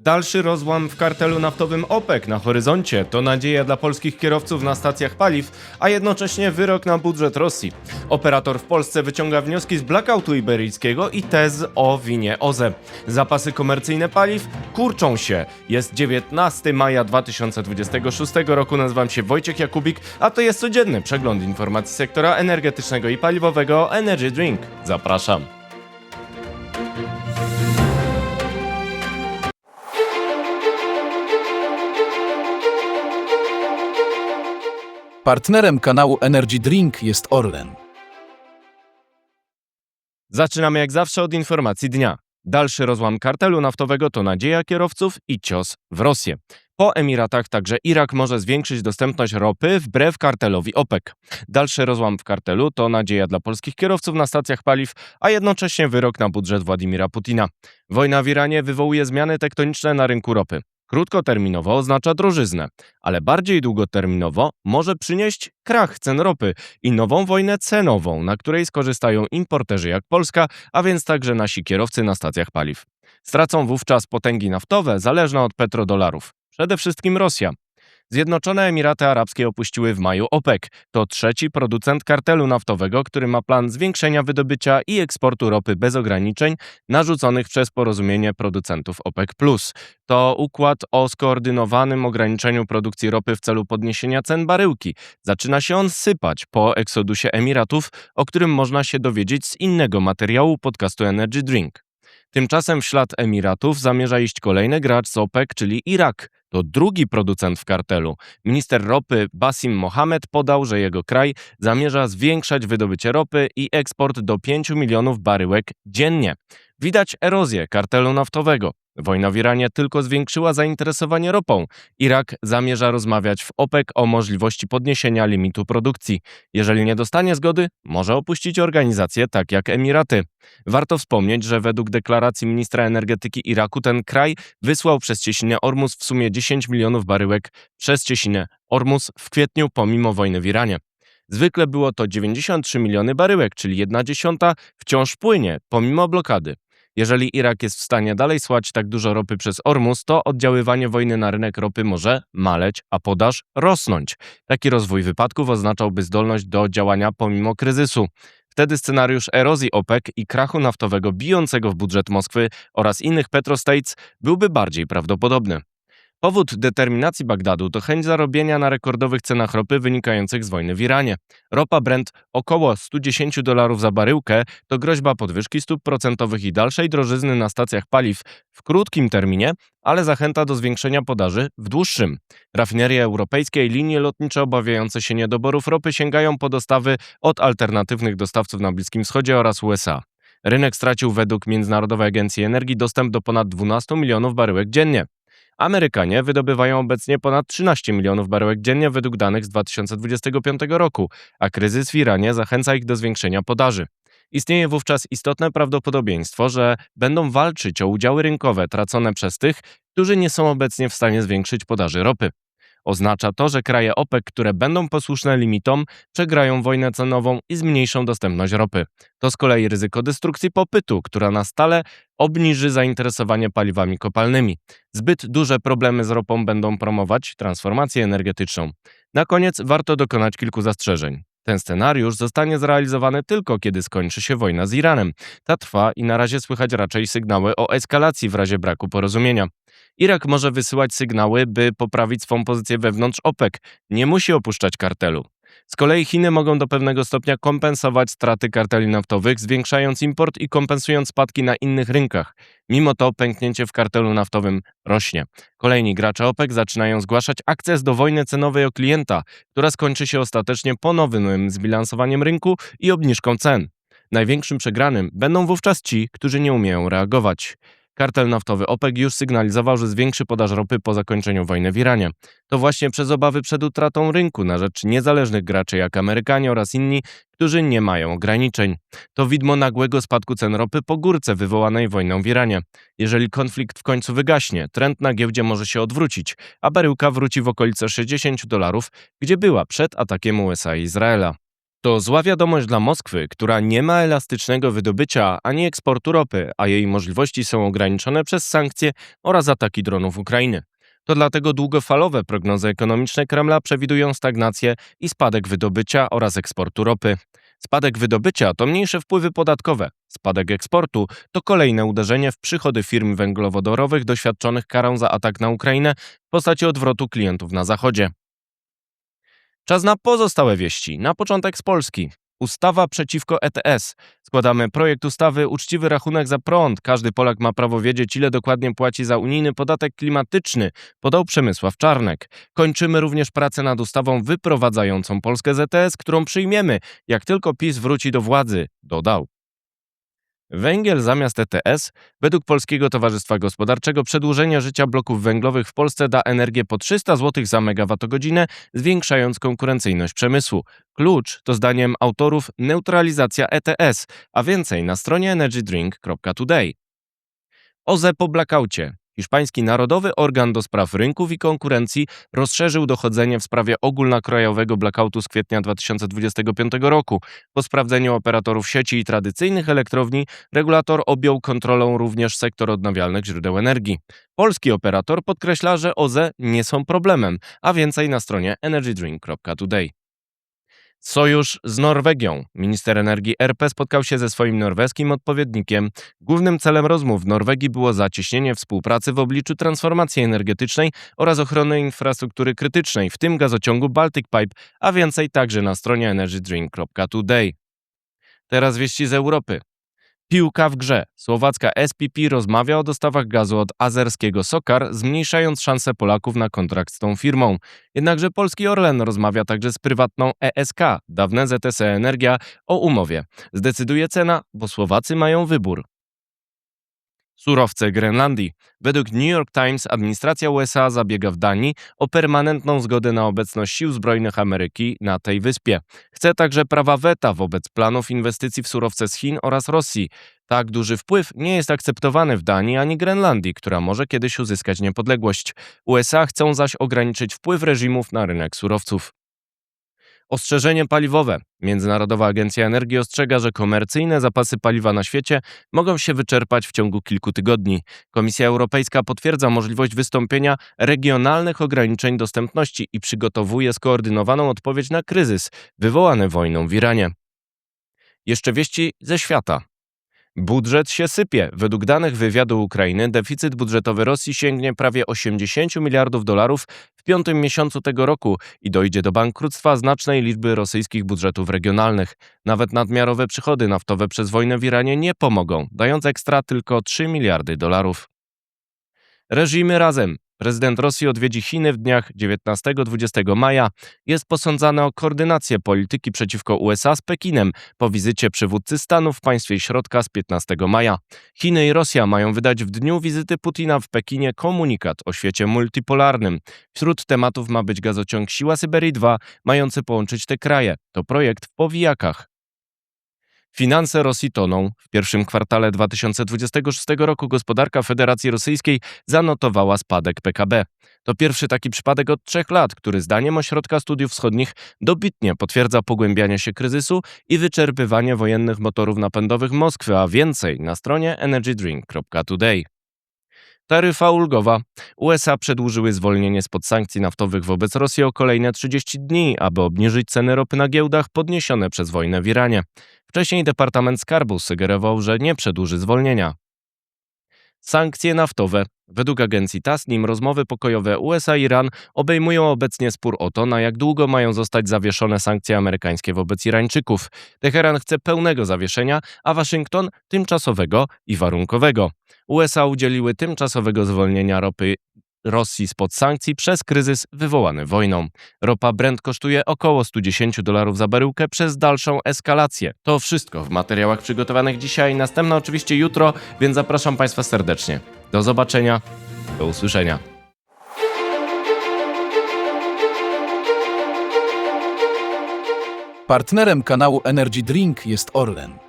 Dalszy rozłam w kartelu naftowym OPEC na horyzoncie to nadzieja dla polskich kierowców na stacjach paliw, a jednocześnie wyrok na budżet Rosji. Operator w Polsce wyciąga wnioski z blackoutu iberyjskiego i tez o winie OZE. Zapasy komercyjne paliw kurczą się. Jest 19 maja 2026 roku, nazywam się Wojciech Jakubik, a to jest codzienny przegląd informacji sektora energetycznego i paliwowego Energy Drink. Zapraszam. Partnerem kanału Energy Drink jest Orlen. Zaczynamy jak zawsze od informacji dnia. Dalszy rozłam kartelu naftowego to nadzieja kierowców i cios w Rosję. Po Emiratach także Irak może zwiększyć dostępność ropy wbrew kartelowi OPEC. Dalszy rozłam w kartelu to nadzieja dla polskich kierowców na stacjach paliw, a jednocześnie wyrok na budżet Władimira Putina. Wojna w Iranie wywołuje zmiany tektoniczne na rynku ropy. Krótkoterminowo oznacza drożyznę, ale bardziej długoterminowo może przynieść krach cen ropy i nową wojnę cenową, na której skorzystają importerzy jak Polska, a więc także nasi kierowcy na stacjach paliw. Stracą wówczas potęgi naftowe zależne od petrodolarów. Przede wszystkim Rosja. Zjednoczone Emiraty Arabskie opuściły w maju OPEC. To trzeci producent kartelu naftowego, który ma plan zwiększenia wydobycia i eksportu ropy bez ograniczeń narzuconych przez porozumienie producentów OPEC+. To układ o skoordynowanym ograniczeniu produkcji ropy w celu podniesienia cen baryłki. Zaczyna się on sypać po eksodusie Emiratów, o którym można się dowiedzieć z innego materiału podcastu Energy Drink. Tymczasem w ślad Emiratów zamierza iść kolejny gracz z OPEC, czyli Irak. To drugi producent w kartelu. Minister ropy Basim Mohamed podał, że jego kraj zamierza zwiększać wydobycie ropy i eksport do 5 milionów baryłek dziennie. Widać erozję kartelu naftowego. Wojna w Iranie tylko zwiększyła zainteresowanie ropą. Irak zamierza rozmawiać w OPEC o możliwości podniesienia limitu produkcji. Jeżeli nie dostanie zgody, może opuścić organizację tak jak Emiraty. Warto wspomnieć, że według deklaracji ministra energetyki Iraku ten kraj wysłał przez cieśninę Ormus w sumie 10 milionów baryłek przez cieśninę Ormus w kwietniu pomimo wojny w Iranie. Zwykle było to 93 miliony baryłek, czyli 1/10 wciąż płynie pomimo blokady. Jeżeli Irak jest w stanie dalej słać tak dużo ropy przez Ormus, to oddziaływanie wojny na rynek ropy może maleć, a podaż rosnąć. Taki rozwój wypadków oznaczałby zdolność do działania pomimo kryzysu. Wtedy scenariusz erozji OPEC i krachu naftowego bijącego w budżet Moskwy oraz innych petrostates byłby bardziej prawdopodobny. Powód determinacji Bagdadu to chęć zarobienia na rekordowych cenach ropy wynikających z wojny w Iranie. Ropa Brent około $110 za baryłkę to groźba podwyżki stóp procentowych i dalszej drożyzny na stacjach paliw w krótkim terminie, ale zachęta do zwiększenia podaży w dłuższym. Rafinerie europejskie i linie lotnicze obawiające się niedoborów ropy sięgają po dostawy od alternatywnych dostawców na Bliskim Wschodzie oraz USA. Rynek stracił według Międzynarodowej Agencji Energii dostęp do ponad 12 milionów baryłek dziennie. Amerykanie wydobywają obecnie ponad 13 milionów baryłek dziennie według danych z 2025 roku, a kryzys w Iranie zachęca ich do zwiększenia podaży. Istnieje wówczas istotne prawdopodobieństwo, że będą walczyć o udziały rynkowe tracone przez tych, którzy nie są obecnie w stanie zwiększyć podaży ropy. Oznacza to, że kraje OPEC, które będą posłuszne limitom, przegrają wojnę cenową i zmniejszą dostępność ropy. To z kolei ryzyko destrukcji popytu, która na stale obniży zainteresowanie paliwami kopalnymi. Zbyt duże problemy z ropą będą promować transformację energetyczną. Na koniec warto dokonać kilku zastrzeżeń. Ten scenariusz zostanie zrealizowany tylko kiedy skończy się wojna z Iranem. Ta trwa i na razie słychać raczej sygnały o eskalacji w razie braku porozumienia. Irak może wysyłać sygnały, by poprawić swą pozycję wewnątrz OPEC. Nie musi opuszczać kartelu. Z kolei Chiny mogą do pewnego stopnia kompensować straty karteli naftowych, zwiększając import i kompensując spadki na innych rynkach. Mimo to pęknięcie w kartelu naftowym rośnie. Kolejni gracze OPEC zaczynają zgłaszać akces do wojny cenowej o klienta, która skończy się ostatecznie ponownym zbilansowaniem rynku i obniżką cen. Największym przegranym będą wówczas ci, którzy nie umieją reagować. Kartel naftowy OPEC już sygnalizował, że zwiększy podaż ropy po zakończeniu wojny w Iranie. To właśnie przez obawy przed utratą rynku na rzecz niezależnych graczy jak Amerykanie oraz inni, którzy nie mają ograniczeń. To widmo nagłego spadku cen ropy po górce wywołanej wojną w Iranie. Jeżeli konflikt w końcu wygaśnie, trend na giełdzie może się odwrócić, a baryłka wróci w okolice $60, gdzie była przed atakiem USA i Izraela. To zła wiadomość dla Moskwy, która nie ma elastycznego wydobycia ani eksportu ropy, a jej możliwości są ograniczone przez sankcje oraz ataki dronów Ukrainy. To dlatego długofalowe prognozy ekonomiczne Kremla przewidują stagnację i spadek wydobycia oraz eksportu ropy. Spadek wydobycia to mniejsze wpływy podatkowe. Spadek eksportu to kolejne uderzenie w przychody firm węglowodorowych doświadczonych karą za atak na Ukrainę w postaci odwrotu klientów na Zachodzie. Czas na pozostałe wieści. Na początek z Polski. Ustawa przeciwko ETS. Składamy projekt ustawy Uczciwy rachunek za prąd. Każdy Polak ma prawo wiedzieć, ile dokładnie płaci za unijny podatek klimatyczny, podał Przemysław Czarnek. Kończymy również pracę nad ustawą wyprowadzającą Polskę z ETS, którą przyjmiemy, jak tylko PiS wróci do władzy, dodał. Węgiel zamiast ETS. Według Polskiego Towarzystwa Gospodarczego przedłużenie życia bloków węglowych w Polsce da energię po 300 zł za megawattogodzinę, zwiększając konkurencyjność przemysłu. Klucz to zdaniem autorów neutralizacja ETS, a więcej na stronie energydrink.today. OZE po blackoucie. Hiszpański Narodowy Organ do Spraw Rynków i Konkurencji rozszerzył dochodzenie w sprawie ogólnokrajowego blackoutu z kwietnia 2025 roku. Po sprawdzeniu operatorów sieci i tradycyjnych elektrowni, regulator objął kontrolą również sektor odnawialnych źródeł energii. Polski operator podkreśla, że OZE nie są problemem, a więcej na stronie energydrink.today. Sojusz z Norwegią. Minister energii RP spotkał się ze swoim norweskim odpowiednikiem. Głównym celem rozmów w Norwegii było zacieśnienie współpracy w obliczu transformacji energetycznej oraz ochrony infrastruktury krytycznej, w tym gazociągu Baltic Pipe, a więcej także na stronie energydrink.today. Teraz wieści z Europy. Piłka w grze. Słowacka SPP rozmawia o dostawach gazu od azerskiego SOCAR, zmniejszając szanse Polaków na kontrakt z tą firmą. Jednakże polski Orlen rozmawia także z prywatną ESK, dawne ZTE Energia, o umowie. Zdecyduje cena, bo Słowacy mają wybór. Surowce Grenlandii. Według New York Times administracja USA zabiega w Danii o permanentną zgodę na obecność sił zbrojnych Ameryki na tej wyspie. Chce także prawa weta wobec planów inwestycji w surowce z Chin oraz Rosji. Tak duży wpływ nie jest akceptowany w Danii ani Grenlandii, która może kiedyś uzyskać niepodległość. USA chcą zaś ograniczyć wpływ reżimów na rynek surowców. Ostrzeżenie paliwowe. Międzynarodowa Agencja Energii ostrzega, że komercyjne zapasy paliwa na świecie mogą się wyczerpać w ciągu kilku tygodni. Komisja Europejska potwierdza możliwość wystąpienia regionalnych ograniczeń dostępności i przygotowuje skoordynowaną odpowiedź na kryzys wywołany wojną w Iranie. Jeszcze wieści ze świata. Budżet się sypie. Według danych wywiadu Ukrainy deficyt budżetowy Rosji sięgnie prawie 80 miliardów dolarów w 5. miesiącu tego roku i dojdzie do bankructwa znacznej liczby rosyjskich budżetów regionalnych. Nawet nadmiarowe przychody naftowe przez wojnę w Iranie nie pomogą, dając ekstra tylko 3 miliardy dolarów. Reżimy razem. Prezydent Rosji odwiedzi Chiny w dniach 19-20 maja. Jest posądzany o koordynację polityki przeciwko USA z Pekinem po wizycie przywódcy stanu w państwie środka z 15 maja. Chiny i Rosja mają wydać w dniu wizyty Putina w Pekinie komunikat o świecie multipolarnym. Wśród tematów ma być gazociąg Siła Syberii 2, mający połączyć te kraje. To projekt w powijakach. Finanse Rosji toną. W pierwszym kwartale 2026 roku gospodarka Federacji Rosyjskiej zanotowała spadek PKB. To pierwszy taki przypadek od 3 lat, który zdaniem Ośrodka Studiów Wschodnich dobitnie potwierdza pogłębianie się kryzysu i wyczerpywanie wojennych motorów napędowych Moskwy, a więcej na stronie energydrink.today. Taryfa ulgowa. USA przedłużyły zwolnienie spod sankcji naftowych wobec Rosji o kolejne 30 dni, aby obniżyć ceny ropy na giełdach podniesione przez wojnę w Iranie. Wcześniej Departament Skarbu sugerował, że nie przedłuży zwolnienia. Sankcje naftowe. Według agencji Tasnim rozmowy pokojowe USA-Iran obejmują obecnie spór o to, na jak długo mają zostać zawieszone sankcje amerykańskie wobec Irańczyków. Teheran chce pełnego zawieszenia, a Waszyngton tymczasowego i warunkowego. USA udzieliły tymczasowego zwolnienia ropy Rosji spod sankcji przez kryzys wywołany wojną. Ropa Brent kosztuje około $110 za baryłkę przez dalszą eskalację. To wszystko w materiałach przygotowanych dzisiaj, następna oczywiście jutro, więc zapraszam Państwa serdecznie. Do zobaczenia, do usłyszenia. Partnerem kanału Energy Drink jest Orlen.